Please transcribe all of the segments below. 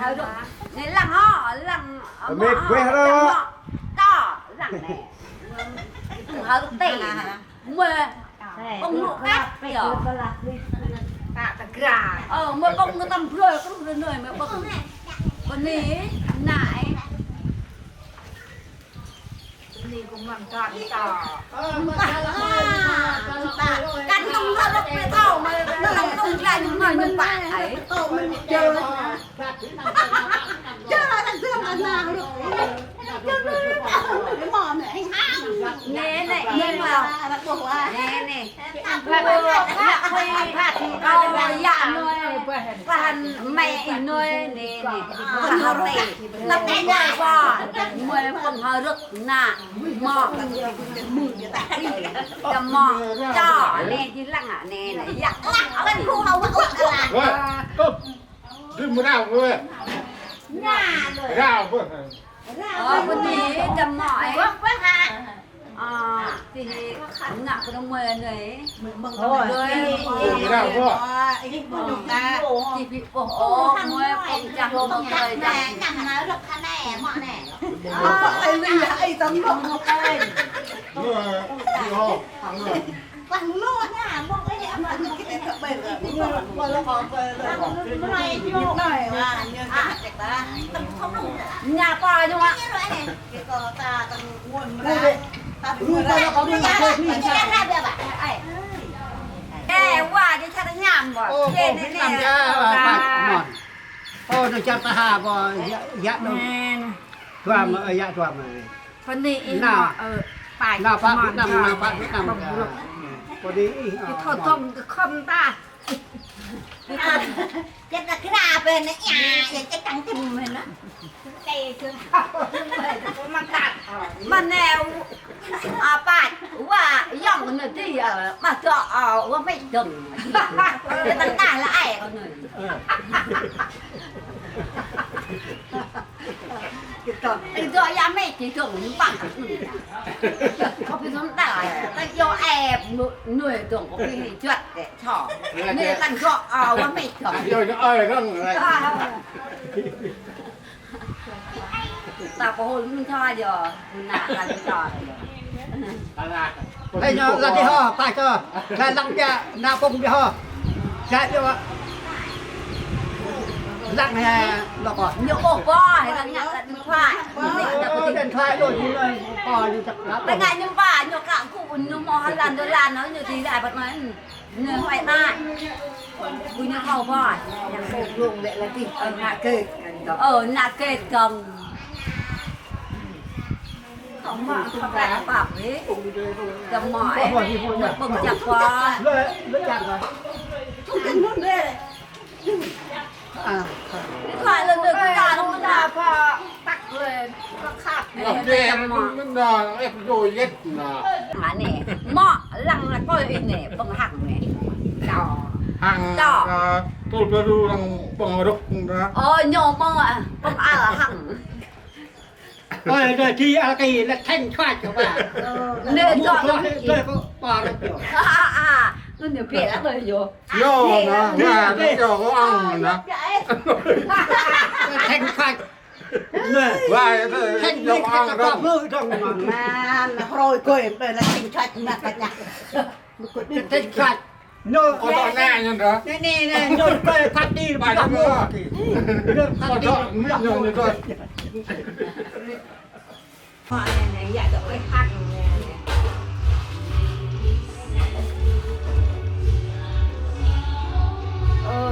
hơi được nên lằng họ lằng mệt quê rồi to lằng này hơi được tệ mười bông lụa khác kiểu mới bông nó tầm rơi có người mới bông còn ní nạiนี่ก็มันกันต่อกันต้องทะเลาะไปเท่ามาต้องแรงหน่อยนึงปะไอ้เจอทั้งเรื่องกันนางลูกหมอไหนเน่เน่เน่เราเน่เน่ก็ยาหน่อยพันไม่หน่อยเน่เน่เขาเตะนับได้ง่ายกว่าเมื่อคนเขารึกหน้าหมอจะหมอจ่อเน่ที่หลังอ่ะเน่ไหนอยากเป็นครูเขาว่าอะไร ก็ดึงมือดาวเลย หน้าเลย ดาวเพื่อน วันนี้จะหมอยthì khẳng ngạc của đông mười này mừng rồi thì bị ổ mười phòng chẳng không người chẳng nói được khá nè mọ nè ai tấm không ơi bằng luôn à mong cái em là cái thật bền rồi mà nó còn về rồi này vô này mà nhà pa chứ ạ cái con ta tầng nguồn ta nó có người ê qua chứ cha nó nhảm bỏ trên này nè ô nó chặt ta hà bò dạ đâu toàm dạ toàm phần này nào phải nào phát Việt Nam có đi cái thổ thông cái không ta chết là cái nào bên đấy nhà vậy chắc cắn tim mình đó cây cứ mang cạn mà nèo phải và dòng người thì mà chợว่าไม่ถึงตั้งแต่ละไอ้คนนึงไอ้ตัวย่าไม่chỉถึงฝั่งเขาเป็นคนตายแต่โยแอบหน่วยถึงเขาเป็นจุดแต่ชอบเนี่ยกันก็ว่าไม่ถึง เดี๋ยวจะเอ้ยต้องอะไร tao có hôn mình cho giờ nạ là cái trò đây nhờ là đi ho phải cho là lăng kia nào không đi ho chạy cho lăng này nó còn nhiều ổ bò hay là nhặt là điện thoại điện thoại rồi như này còn như chặt lá cái ngày như bà nhiều cả cụ nhiều mò lần đôi lần nó như thế lại bật nói người hoài tai vui như hầu bò nhà cụ dùng để là gì ở nạ kê cầm không mà không phải bạc ấy cầm mỏi bừng chặt qua lưỡi chặt rồi không tính luôn đây à thoại lần được cái cả không là pha tắc về có khát em nó em rồi hết mà nè mọ lăng là coi nè bằng hằng nè đỏ hàng tôi cho du đang bằng rục đó nhiều mong ạ bằng là hằng rồi rồi thì cái là thanh thoát cho bà nên chọn rồi có bò được nó nhiều kể đã rồi vô vô nó nhà nó cho có ăn đó thanh thoát vai thôi thanh cho có ăn đó mà rồi cười đây là thanh thoát mà cả nhà thanh thoát nó có tao nghe như đó nè nè rồi cười phát đi bài đó nữa phát đi nhiều như thôi hoa này dạy được cái khăn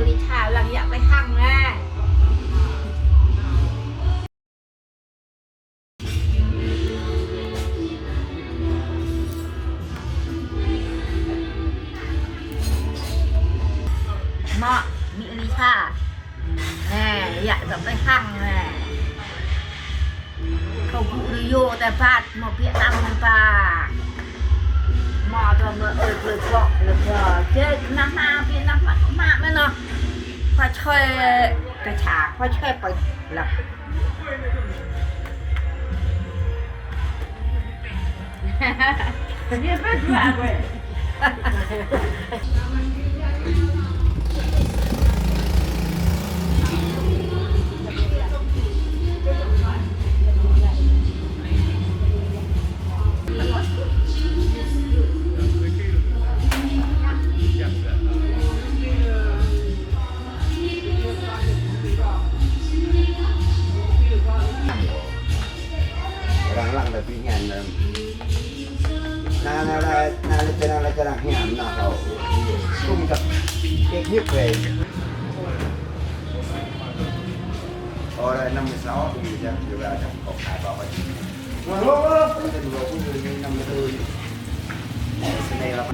đi thảo làm dạy cái khăn nè mọ mỹ lý thả nè dạy được cái khăn nè không cụ đi vôแต่พลาดหมอเปียตั้งมันปาหมอตัวเมื่อเลยเกาะเลยเจ๊น้ำมาเปียน้ำมาไม่เนาะพอช่วยกระฉากพอช่วยไปหลับเนี่ยเป็นแบบเว้ย nhiếp về rồi 56 thì giờ là chắc có khải vào vậy tình người của người như 54 cái này là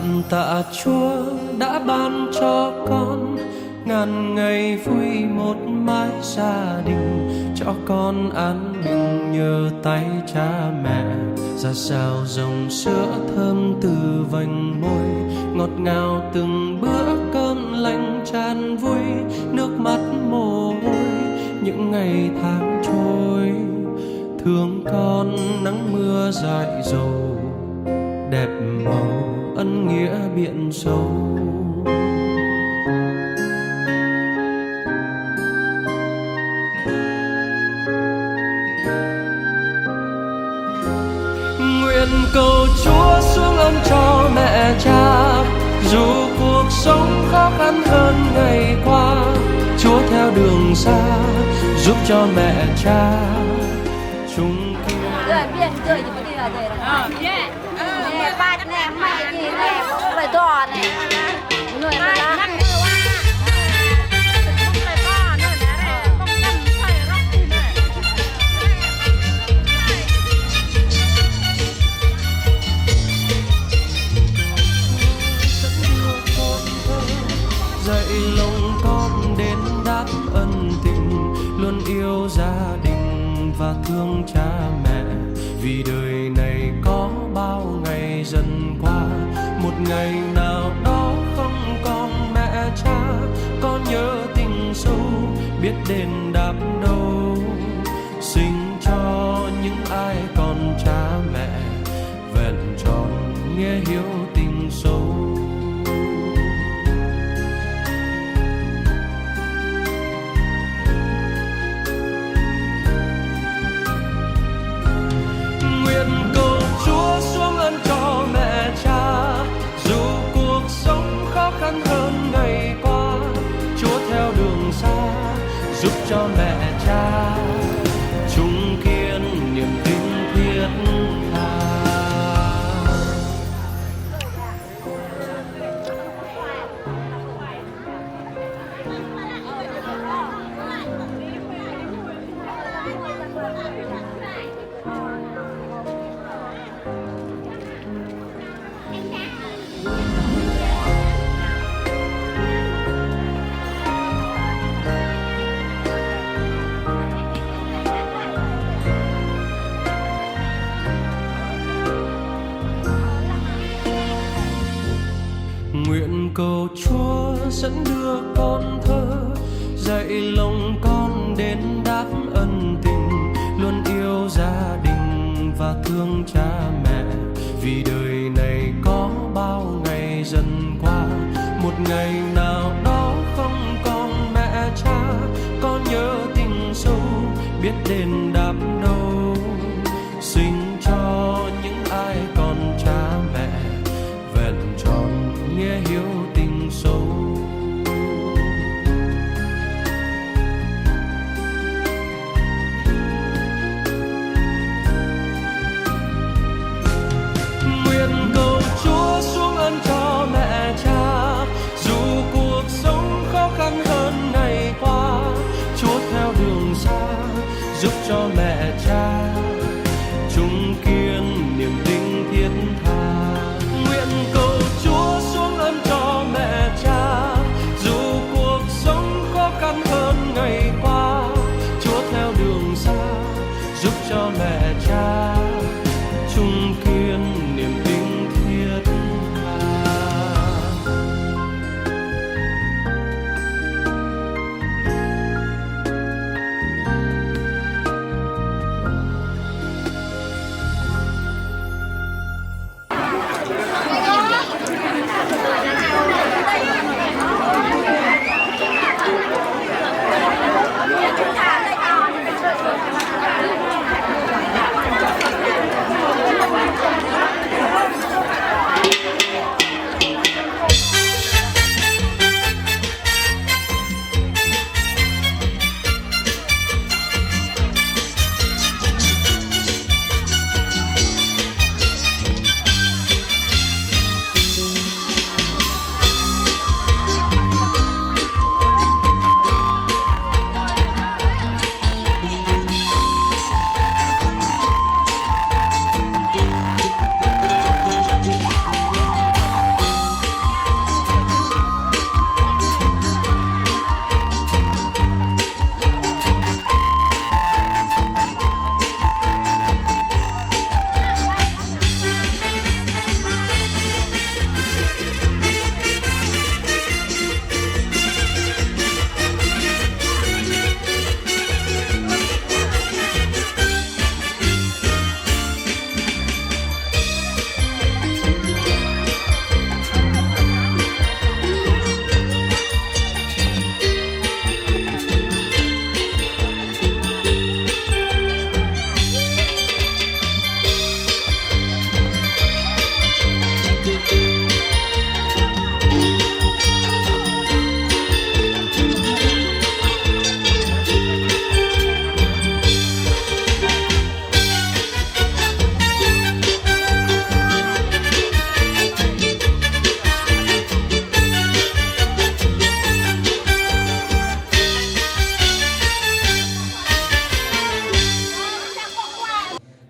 Cảm tạ Chúa đã ban cho con ngàn ngày vui một mái gia đình, cho con an bình nhờ tay cha mẹ. Ra sao dòng sữa thơm từ vành môi, ngọt ngào từng bữa cơm lành tràn vui, nước mắt mồ hôi những ngày tháng trôi. Thương con nắng mưa dại dầu, đẹp màu ân nghĩa biển sâu. Nguyện cầu Chúa xuống ơn cho mẹ cha, dù cuộc sống khó khăn hơn ngày qua. Chúa theo đường xa giúp cho mẹ cha chung kia. Rồi biển cười thì bây giờ đây là nè bát nè mày gì nè có lời đỏ nè người mà lá. Dạy lòng con đến đáp ân tình, luôn yêu gia đình và thương cha mẹ. Vì đời này có bao ngày dần qua, một ngày nào đó không còn mẹ cha, con nhớ tình sâu biết đền đáp đâu. Sinh cho những ai còn cha mẹ, vẹn tròn nghĩa hiếu tình sâu. Hơn ngày qua, Chúa theo đường xa giúp cho mẹ cha chung kiên niềm tin thiết tha. Nguyện cầu Chúa dẫn đưa con thơ, dạy lòng con đến đáp ân tình, luôn yêu gia đình và thương cha mẹ. Vì đời này có bao ngày dần qua, một ngày nào đó không còn mẹ cha, con nhớ tình sâu biết đền đáp đâu. Sinh cho những ai còn cha mẹ, vẹn tròn nghĩa hiếu tình sâu. Nguyện cầu Chúa xuống ơn cho mẹ cha, dù cuộc sống khó khăn hơn ngày qua. Chúa theo đường xa giúp cho mẹ cha chung kiên niềm tin thiết tha. Nguyện cầu Chúa xuống ơn cho mẹ cha, dù cuộc sống khó khăn hơn ngày qua. Chúa theo đường xa giúp cho mẹ cha chung kiên niềm tin thiết tha.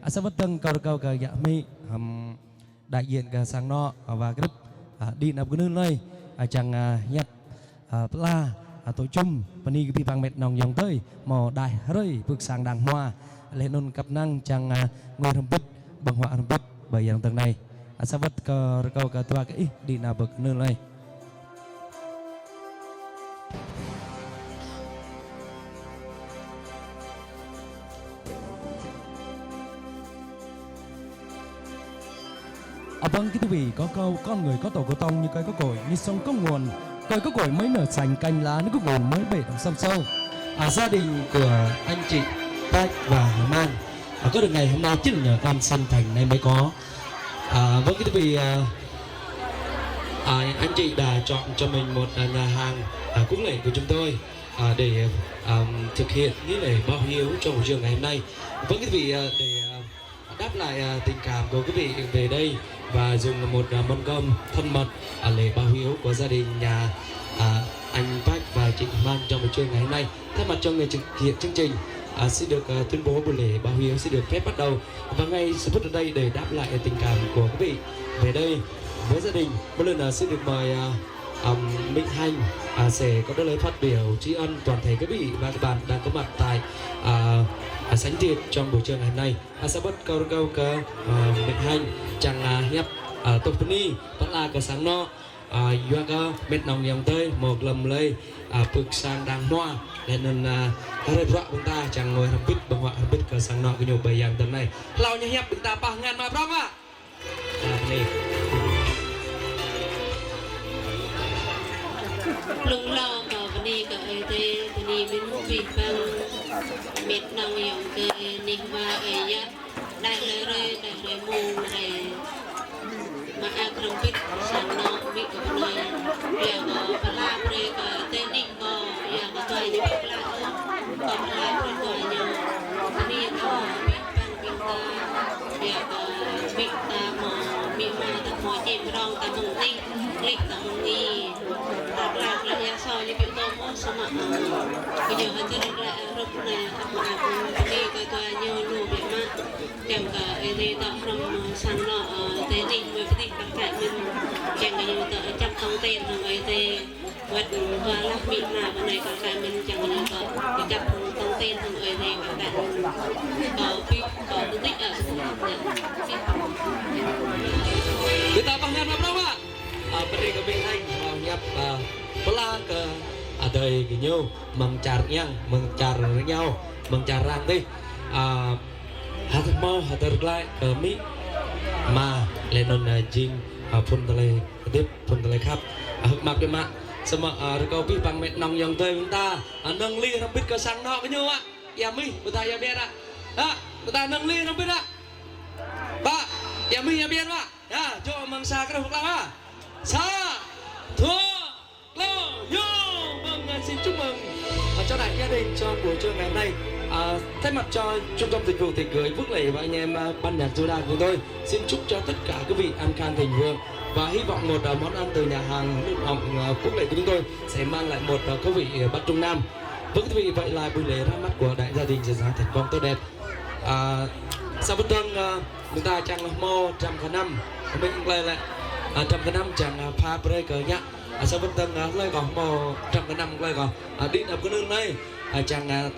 Sẽ vất tân câu cờ dạ mi đại diện cả sang nọ và cái đi nạp cái nơi này chẳng nhặt la tổ chung và đi bị bằng mệt nòng dòng tới mò đại rơi bước sang đàng hoa lên nôn cặp năng chẳng ngồi thầm bít bằng họa thầm bít bởi dạng tầng này sẽ vất câu cả tua cái đi nạp bậc nơi này. Vâng kính thưa quý vị, có câu con người có tổ có tông như cây có cội, như sông có nguồn, cây có cội mới nở xanh cành lá, nước có nguồn mới bể đóng sông sâu. Gia đình của anh chị Bách và Man có được ngày hôm nay chính là nhờ Tam Sân Thành này mới có. Vâng kính thưa quý vị, anh chị đã chọn cho mình một nhà hàng cúng lễ của chúng tôi để thực hiện nghi lễ báo hiếu cho buổi trường ngày hôm nay. Vâng kính thưa quý vị, để đáp lại tình cảm của quý vị về đây và dùng một món cơm thân mật lễ báo hiếu của gia đình nhà anh Bách và chị Man trong buổi trưa ngày hôm nay. Thay mặt cho người thực hiện chương trình xin được tuyên bố buổi lễ báo hiếu sẽ được phép bắt đầu. Và ngay sẽ phút ở đây để đáp lại tình cảm của quý vị về đây với gia đình. Một lần nữa xin được mời Minh Hành sẽ có lời phát biểu tri ân toàn thể quý vị và các bạn đang có mặt tại sánh tiệc trong buổi trưa ngày hôm nay. Sẽ bắt câu cờ Minh Hành chẳng hiệp tục ni vẫn là cái sáng nó doa cơ bên nòng dòng tới một lầm lây bước sang đàng hoa nên ta rơi rọa chúng ta chẳng ngồi hầm bít bằng họa hầm bít cờ sáng nọ cái nhiều bầy dạng tầm này lau nhà hiệp chúng ta ba ngàn mà không ạ này lung lo có vấn đề có ấy thế vấn đề bên một vị bằng miệt nòng dòng cười ninh và ấy á đại lời mù này mà ai không biết sáng nọ bị có vấn đề giờ có la rồi có tên định có giờ có tuổi như vậy là còn lại rồi tuổi nhiều vấn đề có bị bằng kinh ta giờ có bị ta mò bị mà ta mò chìm rong ta mong tinh lịch ta mong nghi lạc là nhà sau như kiểu tôm ó số mà bây giờ hơi tới là rục này mà cũng đi coi coi nhiều nụ bị mà kèm cả ấy thì tạo from sang nọ thế định với cái các cạnh mình kèm cả nhiều tạo chấp thông tin rồi ấy thì vật và lắp bị mà bên này các cạnh mình chẳng như có cái chấp thông tin rồi ấy thì các cạnh mình có cái tích ở người ta bằng ngàn mà đâu ạ bên đây có bên Hành vào nhập pela ke đời cái nhau mừng chào với nhau mừng chào rằng đi hạt mơ hạt lại ở Mỹ mà lên nôn jing phun tele khắp mặc cái mạng xem mà câu bị bằng mẹ nòng dòng tơi chúng ta nâng ly không biết cơ sáng nọ với nhau ạ em mi người ta biết ạ người ta nâng ly không biết ạ ba em mi biết ạ cho mừng xa cái đầu lao xa thua lo yo vâng xin chúc mừng cho đại gia đình cho buổi trưa ngày hôm nay thay mặt cho trung tâm dịch vụ tiệc cưới Phước Lễ và anh em ban nhạc Zoda của tôi xin chúc cho tất cả quý vị an khang thịnh vượng và hy vọng một món ăn từ nhà hàng nước họng Phước Lễ của chúng tôi sẽ mang lại một khẩu vị Bắc Trung Nam. Vâng quý vị, vậy là buổi lễ ra mắt của đại gia đình diễn ra thành công tốt đẹp. Sau bữa tân chúng ta chẳng mô trăm khả năm mình lại lại trăm cái năm chẳng pha pre cờ nhá sau bên tân lấy còn màu trăm cái năm lấy còn đi ở cái nơi này chẳng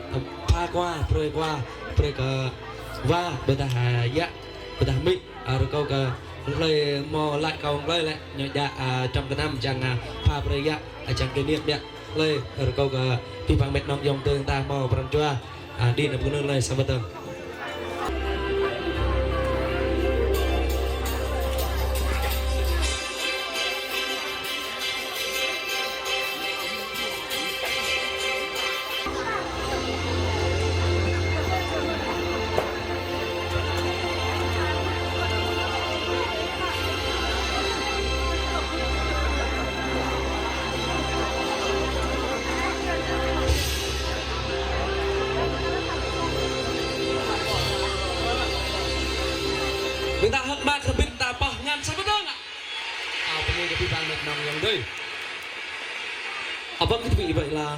pha qua pre cờ và bên ta hà dạ bên ta mỹ rồi câu cờ lấy mò lại câu lấy lại nhớ dạ trăm cái năm chẳng pha pre dạ chẳng cái niệm dạ lấy rồi câu cờ thì bằng mệt nòng dòng tương ta mò bằng chua đi ở cái nơi này sau bên tân. Người ta hất bát không biết ta bỏ ngàn sao có đơn ạ bên đây có bằng mệt nòng dòng đây vâng quý vị, vậy là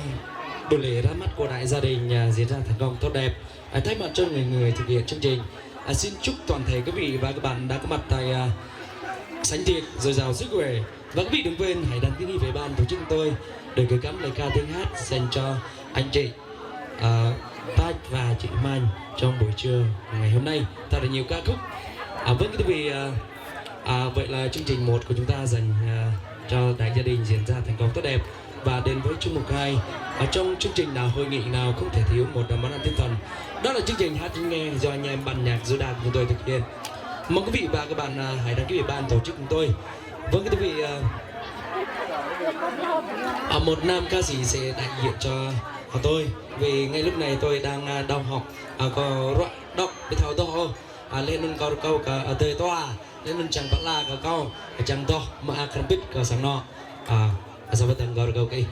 buổi lễ ra mắt của đại gia đình diễn ra thành công tốt đẹp. Thay mặt cho người thực hiện chương trình xin chúc toàn thể quý vị và các bạn đã có mặt tại sảnh tiệc dồi dào sức khỏe. Và quý vị đừng quên hãy đăng ký về ban tổ chức của tôi để gửi gắm lời ca tiếng hát dành cho anh chị Tách và chị Man trong buổi trưa ngày hôm nay. Ta đã nhiều ca khúc. Vâng quý vị, vậy là chương trình 1 của chúng ta dành cho đại gia đình diễn ra thành công tốt đẹp. Và đến với chương mục 2, ở trong chương trình nào hội nghị nào không thể thiếu một món ăn tinh thần. Đó là chương trình hát nghe do anh em ban nhạc du đàn của tôi thực hiện. Mong quý vị và các bạn hãy đăng ký về ban tổ chức của tôi. Vâng quý vị, một nam ca sĩ sẽ đại diện cho tôi, vì ngay lúc này tôi đang đau học có rõ đọc cái thảo to lên nâng câu câu cả ở tơi toa lên nâng chẳng bắt la cả câu chẳng to mà akan biết cả sáng nọ sao vậy tầng câu cái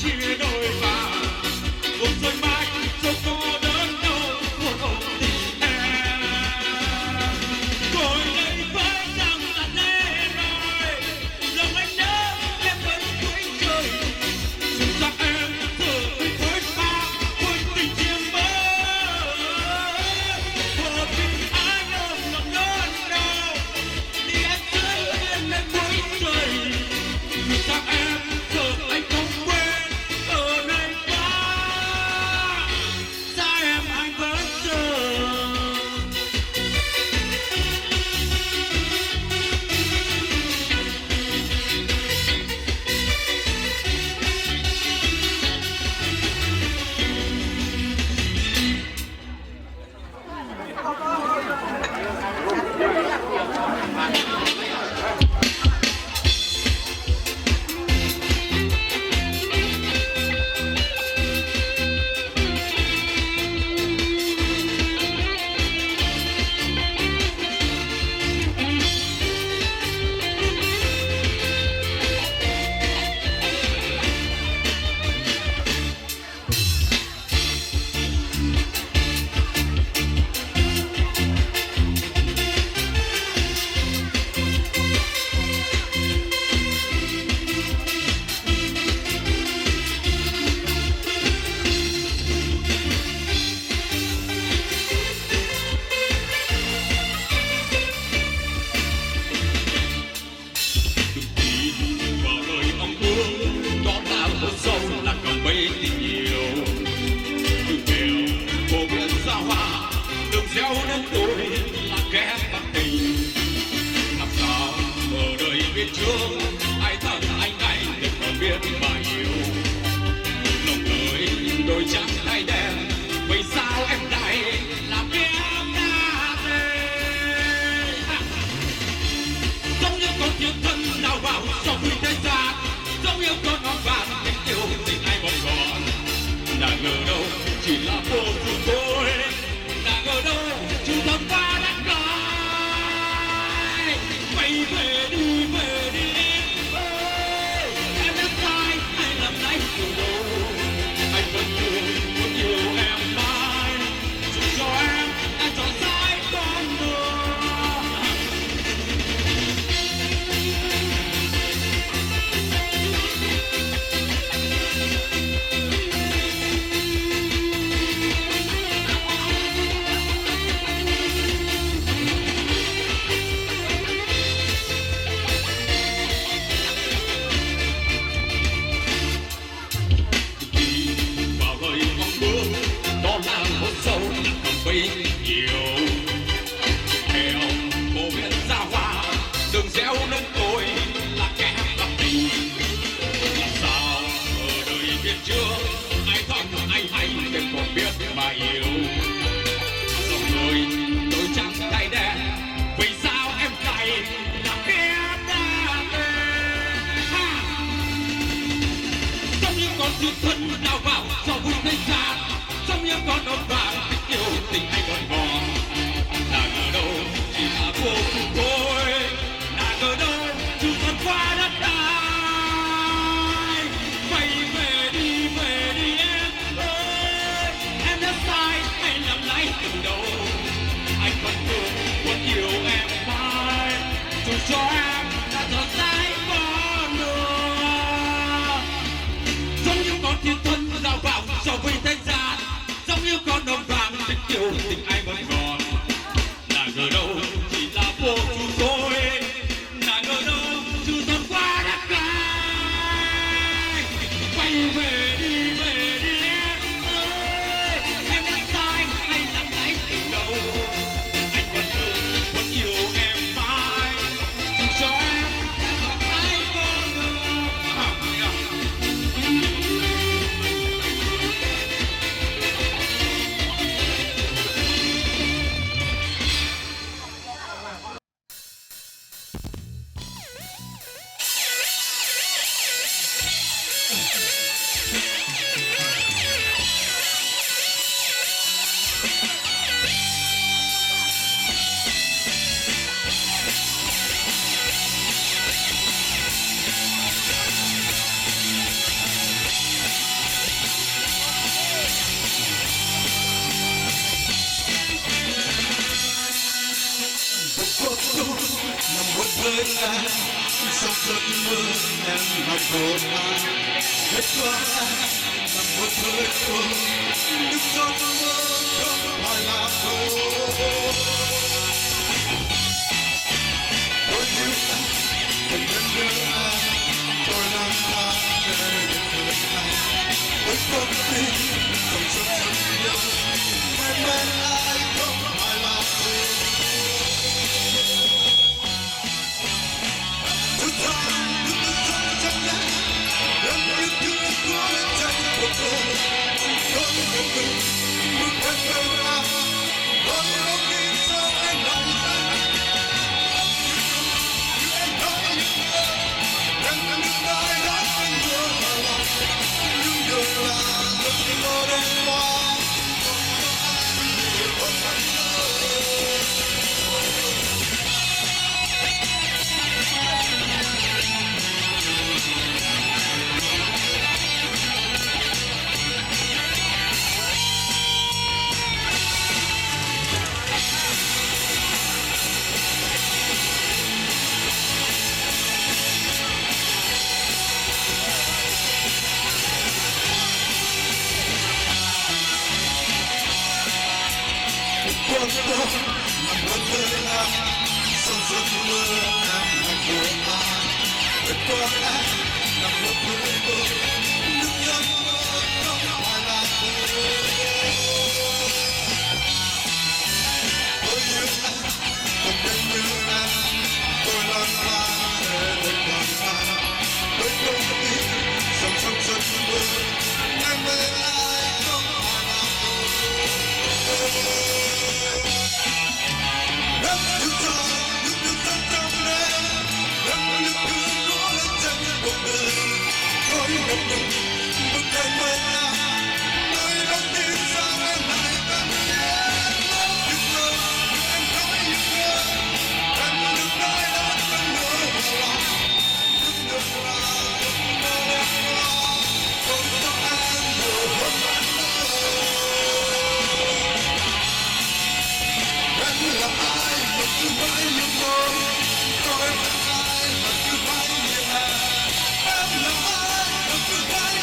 chia đôi mà một rồi mai dẫu có đớn đau người yêu. Theo phố huyện Gia Hoa, đường reo nông tôi là kẻ gặp tình. Làm sao ở đời biết chưa, ai thoáng ai hay để còn biết mà yêu. Dòng người tôi chẳng tay đen, vì sao em lại là kẻ đã ha. Giống như con chim thân đào vào cho vui thấy ra, giống như con ốc vàng biết yêu tình anh còn ngọt. Nàng ở đâu chỉ là vô cùng thôi, nàng ở đâu dù còn qua đất đai. Quay về đi em ơi, em đã sai hay làm lại từ đầu. Anh vẫn thương vẫn yêu em mãi, dù cho em đã thở dài con nữa. Giống như con thiên thân đào vào cho vui thế gian, giống như con đồng vàng biết yêu tình ai vẫn còn. Nàng ở đâu chỉ là vô chủ thôi, nàng ở đâu dù còn qua đất cay. Quay về đi em ơi, em đã sai hay làm lại từ đầu. Anh vẫn thương vẫn yêu em mãi, dù cho em đã gặp ai con nữa. Cuộc sống là một hơi ta, trong giấc mơ em mặc đồ ta. Hết qua là một hơi thôi, nhưng giấc mơ không phải là tôi. Tôi yêu ta, tôi vẫn nhớ ai, tôi làm ta để được ai. Tôi không tin, không sống thật yêu, em bên ai không phải là tôi. Cuộc sống là một hơi ấm, trong giấc mơ em là của ai. Vượt qua em là một hơi mơ, nhưng giấc mơ không phải là tôi. Tôi yêu em, tôi vẫn nhớ em, tôi lang thang để được gần em. Tôi không tin rằng trong giấc mơ em bên ai không phải là tôi. Em yêu cho những điều thật trong đêm, em yêu thương có lên chân cuộc đời. Tôi một mình một ngày mơ nào, tôi không tin rằng em lại cần em. Yêu thương em nói yêu thương, em được nói đã không nỡ vào lòng. Những được là những mơ đẹp quá, không cho em một hôn bạn nữa. Em là ai mà cứ mãi yêu tôi, tôi là ai mà cứ mãi yêu em. Em là ai mà cứ mãi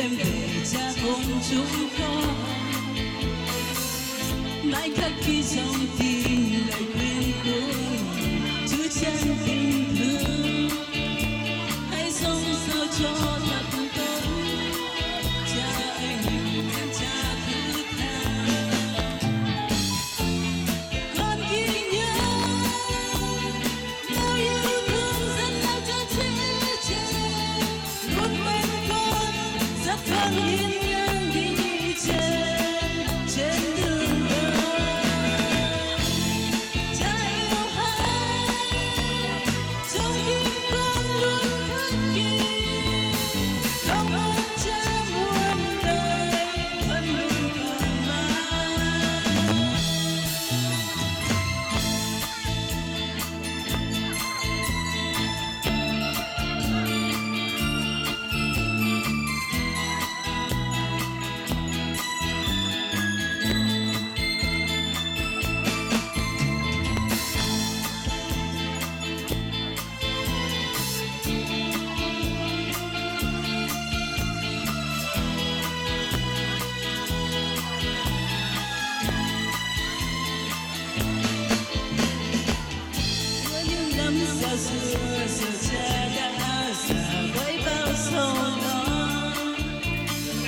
đêm về cha ôm chúng con mãi khắc ghi trong tim lời khuyên cuối Chúa chân tình thương hãy sống sao cho thật tốt cha anh cha thứ tha con ghi nhớ nỗi yêu thương rất lâu cho thế trời luôn bên con rất thân hiên ngang đi trên đường cha yêu hai trong tim con luôn khắc ghi công ơn cha muôn đời vẫn luôn còn mãi. Giữa những năm xa xưa giờ cha đã già với bao sầu lo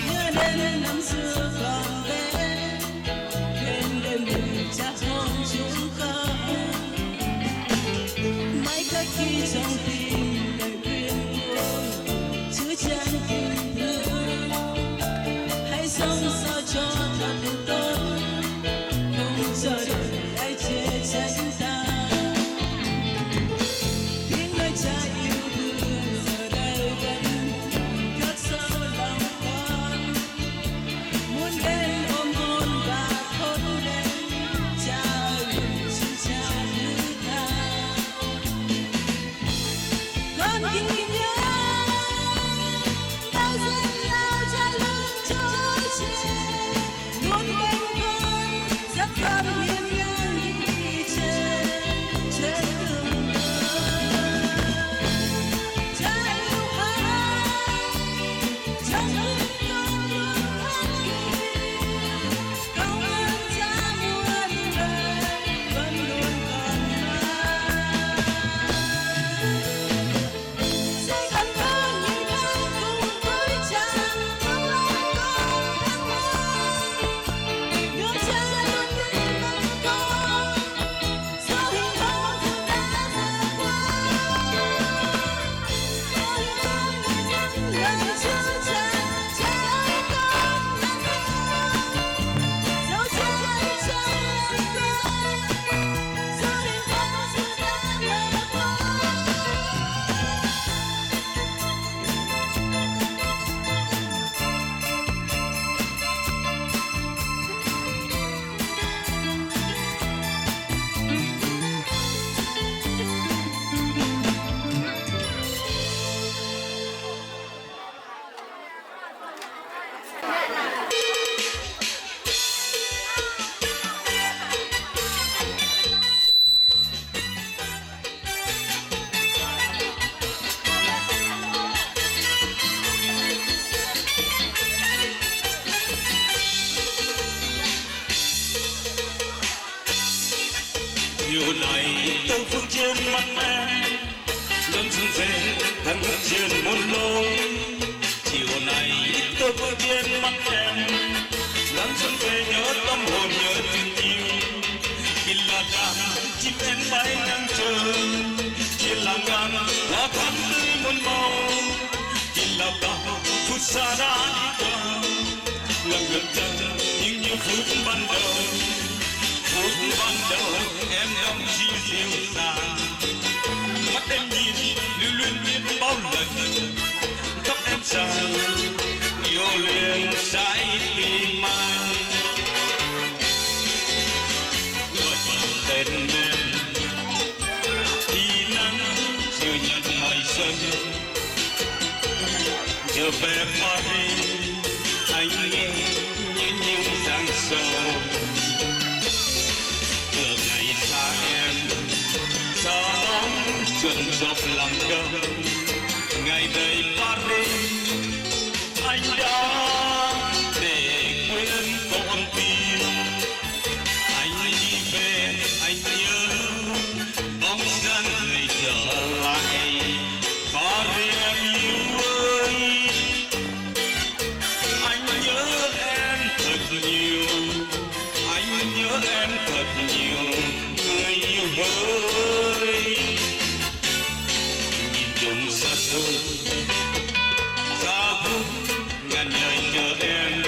nhớ đến năm xưa còn bé bên đêm về cha ôm chúng con mãi khắc ghi trong tim lời khuyên của Chúa chân tình thương hãy sống sao cho thật tốt không chờ đợi ai chê trách ta tiếng nói cha yêu thương giờ đây vẫn khắc sâu lòng con muốn đến ôm hôn và thốt lên cha ơi xin cha thứ tha con ghi nhớ bao giờ nào cha luôn trôi trên luôn bên con rất thơm hiên ngang đi trên đường cha yêu hai trong tim con luôn khắc ghi công ơn cha muôn đời vẫn luôn còn mãi. Sẽ còn có những tháng cùng với cha không lo con thắc mắc nhưng cha luôn tin vào con dẫu hình hồn chúng ta rời qua dẫu hình hồn người nhắn lời Chúa cha ơi con là con dẫu cha đi trong lòng con dẫu hình hồn chúng ta rời qua. Chiều này tôi phương trên mặt em vẫn dừng về thằng ngất trên một lối. Chiều này tôi phương trên mặt em vẫn dừng về nhớ tâm hồn nhớ tình yêu. Khi là đàn chim én bay đang chờ trên làng ngàn lá thắm tươi muôn màu. Khi là bao phút xa đã đi qua lần gần chân những như phút ban đầu. Phút ban đầu em đắm chìm dịu dàng, mắt em nhìn lưu luyến biết bao lần, tóc em dài yêu liền trái tim anh. Đôi bàn tên em thì nắng chưa nhận ngày xuân, trở về Paris anh nghe những giang sầu. Từ ngày xa em xa bóng chuồn dọc làm cơm, ngày đầy Paris anh đã để quên con tim. Anh đi về anh nhớ bóng dáng người trở lại. Paris em yêu ơi, anh nhớ em thật nhiều, anh nhớ em thật nhiều, người yêu ơi. Nhìn trùng xa xôi xa khúc ngàn lời chờ em,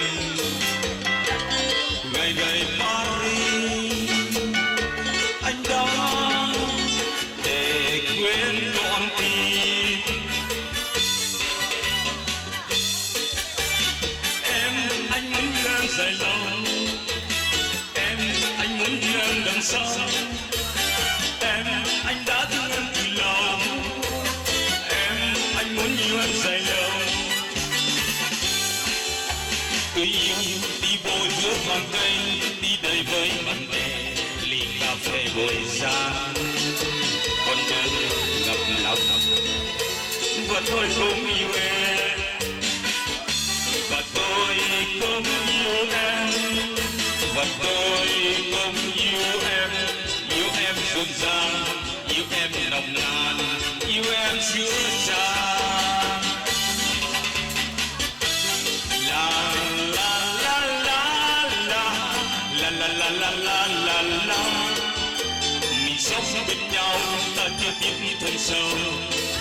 ngày ngày Paris anh đã để quên con tim. Em anh muốn em dài lâu, em anh muốn em đằng sau. Em anh đã thương em từ lâu, em anh muốn yêu em dài lâu. Tôi yêu đi bộ giữa hàng cây, đi đầy với bạn bè, ly cà phê bồi gian, con đường ngập lặng và tôi cũng yêu em, và tôi cũng yêu em, và tôi cũng yêu em dịu dàng, yêu em nồng nàn, yêu em chứa chan. La la la la la la la la la la la la. Mình sống bên nhau ta chưa biết thân sâu,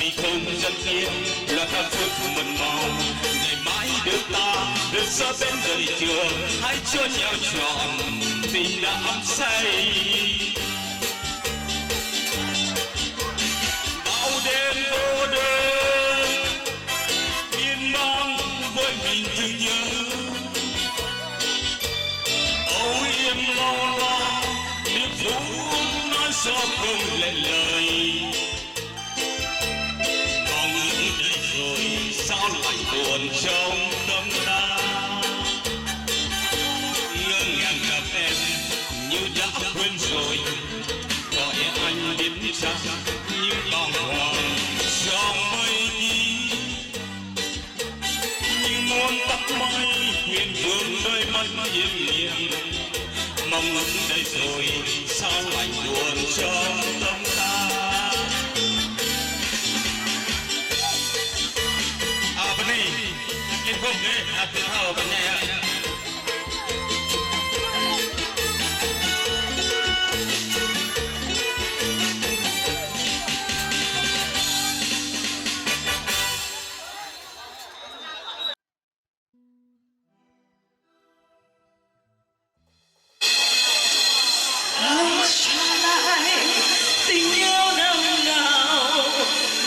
vì không gian kia là ca phước mần màu. Ngày mãi đứa ta được xa bên đời trường, hãy cho nhau trọn tình đã ấm say. Bao đêm vô đơn miên man với mình thương nhớ, âu yếm lo lo niềm vui nói sao không lệ lời. Mong ước đây rồi sao lại buồn trong tâm ta, ngỡ ngàng gặp em như đã quên rồi, gọi anh đến chắc như bàng hoàng trong mây đi. Như muốn tắt mây huyền vương nơi mắt yên nhiên, mong ước đây rồi sao lại buồn trong tâm ta. Bên này em không nghe tự hào bên này. Tình yêu năm nào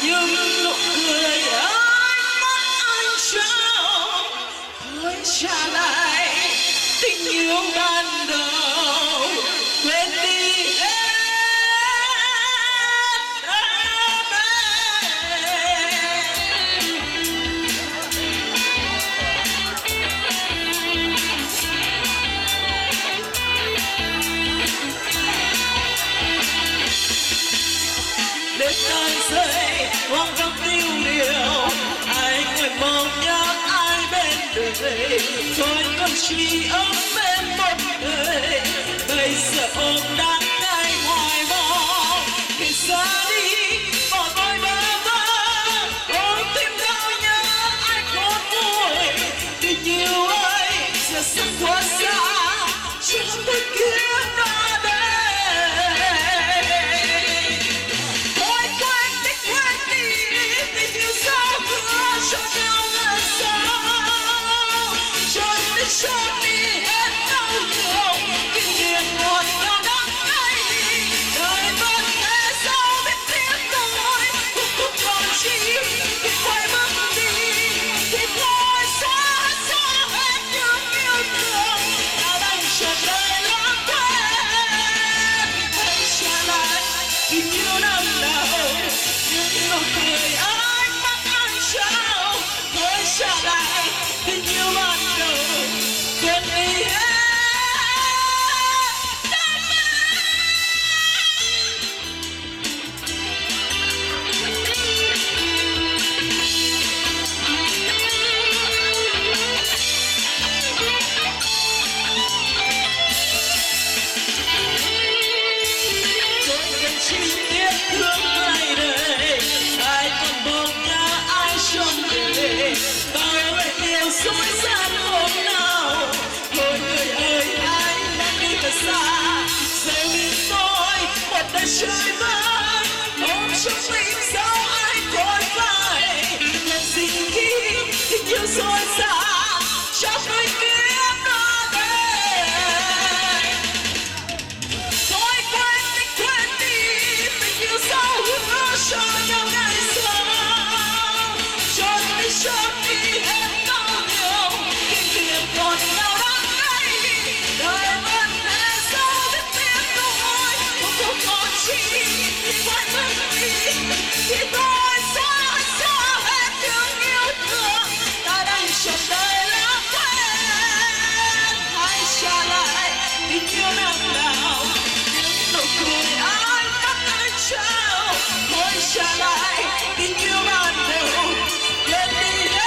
những nụ cười ánh mắt anh trao, hãy trả lại tình yêu ban đầu, quên đi hết để tan rơi hoang vắng tiêu điều. Ai nguyện mong nhớ ai bên đời, thôi con chỉ ấm em một người. Bây giờ ôm đắng cay hoài mong khi xa đi bỏ tôi bơ vơ, ôm tim đau nhớ ai khốn vui. Tình yêu ơi giờ sắp quá xa, chẳng thể kiếm ta đây. Cho nhau là sao, cho đi hết đau thương, kinh nghiệm một nhau đắng. trời vơi ôm trong tim sao ai còn phải làm gì khi tình yêu xôn xao trong đôi kiếp đó đây thôi quên đi tình yêu sao hứa cho nhau ngày sau cho đi hết đau nhiều kinh nghiệm còn nhau đắng cay đời vẫn là sao biết tiếng tôi không còn chi phải mất đi thì tôi sẽ hết thương yêu thương ta đang chờ đợi lắm quên hãy trả lại tình yêu năm nào những nụ cười anh đã tới trao hãy trả lại tình yêu ban đầu quên đi hết.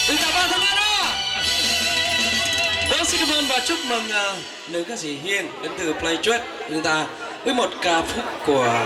Xin chào bạn thân mến ạ. Vâng, xin cảm ơn và chúc mừng nữ ca sĩ Hiên đến từ Playchuet chúng ta với một ca khúc của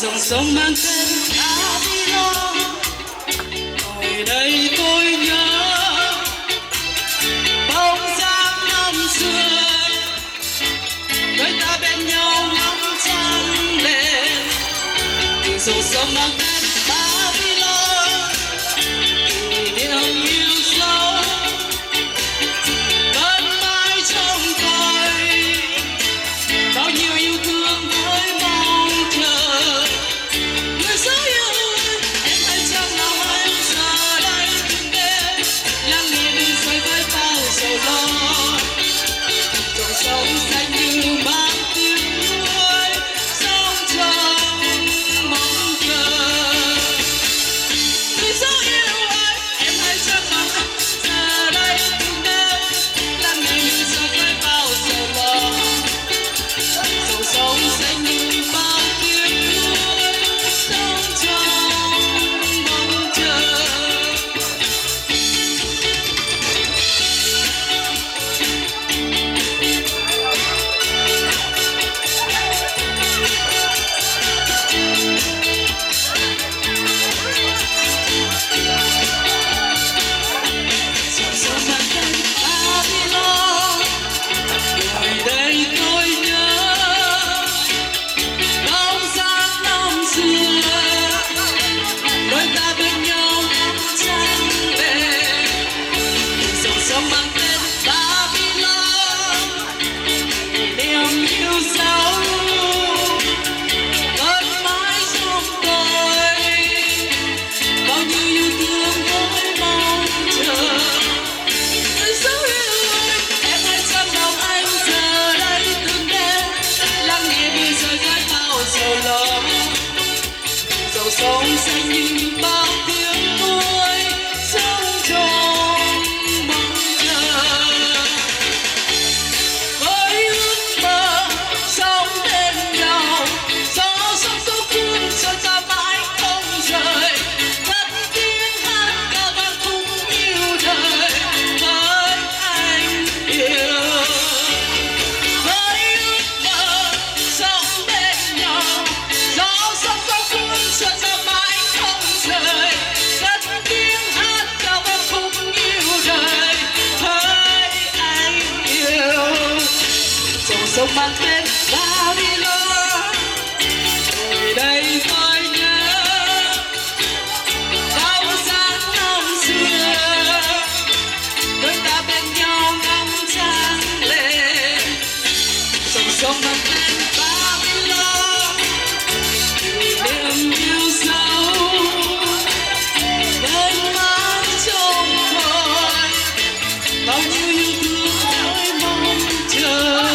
dòng sông mang tên Babylon ngồi đây tôi nhớ bóng dáng năm xưa đôi ta bên nhau ngắm trăng lên dòng sông mang tên Babylon kỷ niệm yêu dấu vẫn mãi trong tôi bao nhiêu yêu thương với mong chờ. Em hãy chẳng nào em giờ đây từng đêm lắng nghe bên rơi với bao sầu lo dòng sông xanh như mang tiếng nuôi sóng trong mong chờ. sống mang tên Babylon. Ngồi đây tôi nhớ bao sáng năm xưa, đôi ta bên nhau ngắm trăng lên. Dòng sông mang tên Babylon, niềm yêu dấu vẫn mãi trong khói, bao nhiêu yêu thương mỗi mong chờ.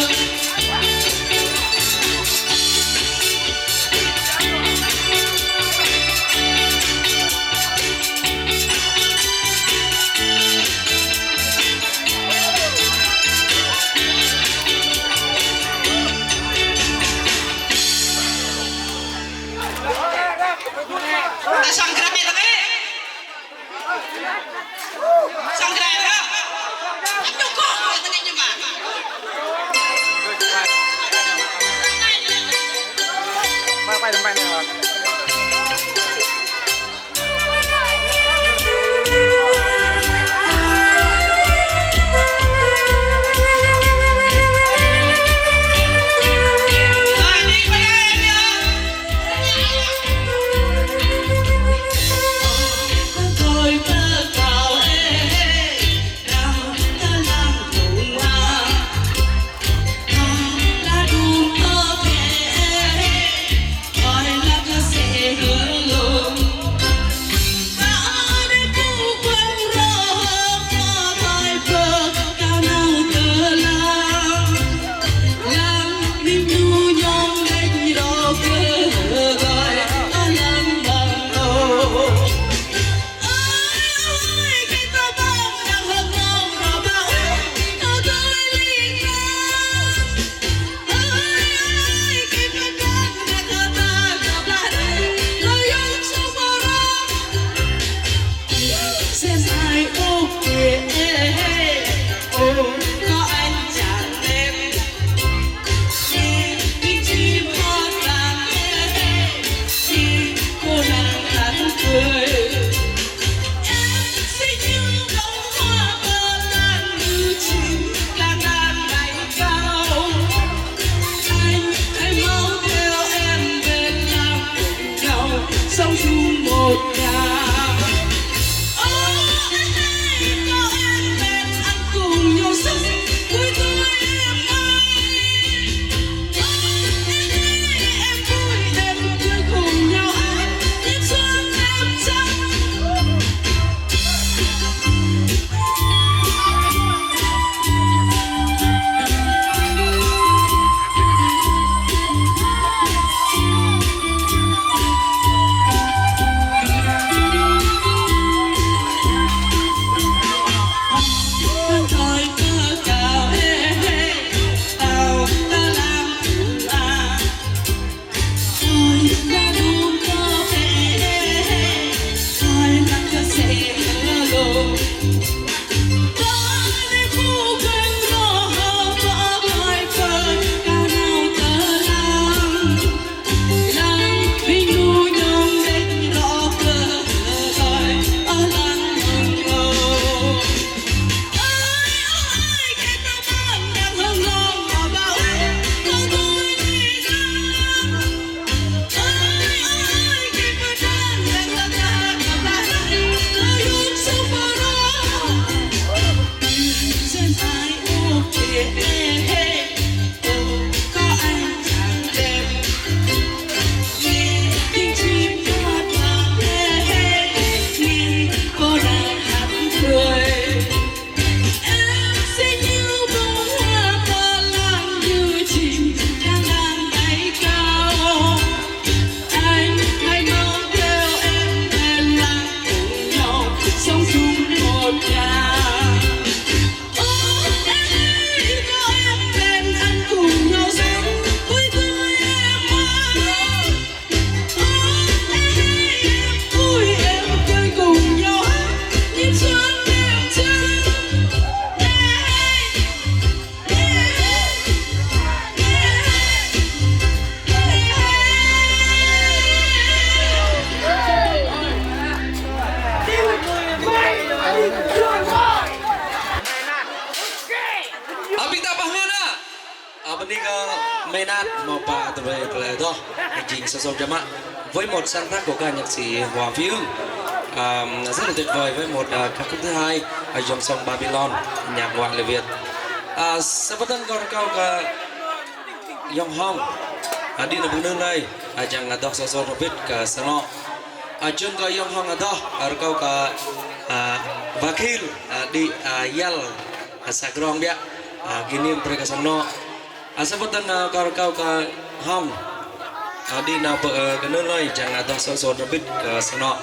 Bên đi mê nát một bà từ về lại đó hành trình sâu sâu chấm ạ với một sáng tác của ca nhạc sĩ Hòa Phi Hưng rất là tuyệt vời với một ca khúc thứ hai dòng sông Babylon nhạc ngoại lời Việt. Sẽ bắt thân con câu dòng hong đi là buôn đây chẳng đọc sâu sâu biết cả sáng nọ chân cái dòng hong đó câu cả vakil di yal sagrong dia gini mereka sana asapatan kau ka hong di na ke nơi chẳng atau sosok lebih ke sana.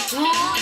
Come on.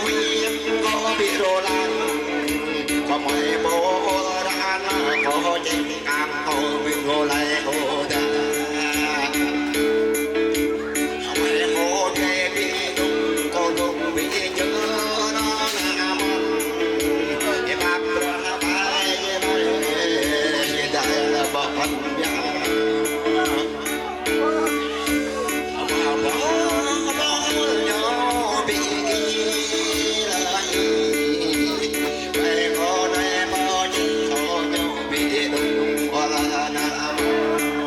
huy có bị rô lan có mày bố ra có trên cam hồ mình ngô lại hồ ra mày hồ kê bị đúng có đúng bị nhớ nó là mong cái bạc ra bay cái đại là bỏ phân nhà Hãy subscribe cho kênh Ghiền Mì Gõ để không bỏ lỡ những video hấp dẫn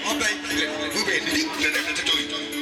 hôm nay vừa về đi lên đây là tôi